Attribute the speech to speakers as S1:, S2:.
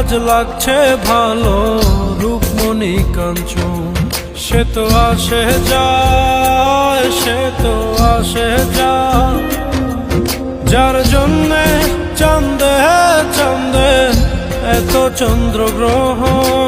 S1: আজ লাগছে ভালো রূপমণি কাঞ্চন। সে তো আসে যায়, সে তো আসে যায়, যার জন্যে চাঁদে চাঁদে এত চন্দ্রগ্রহণ।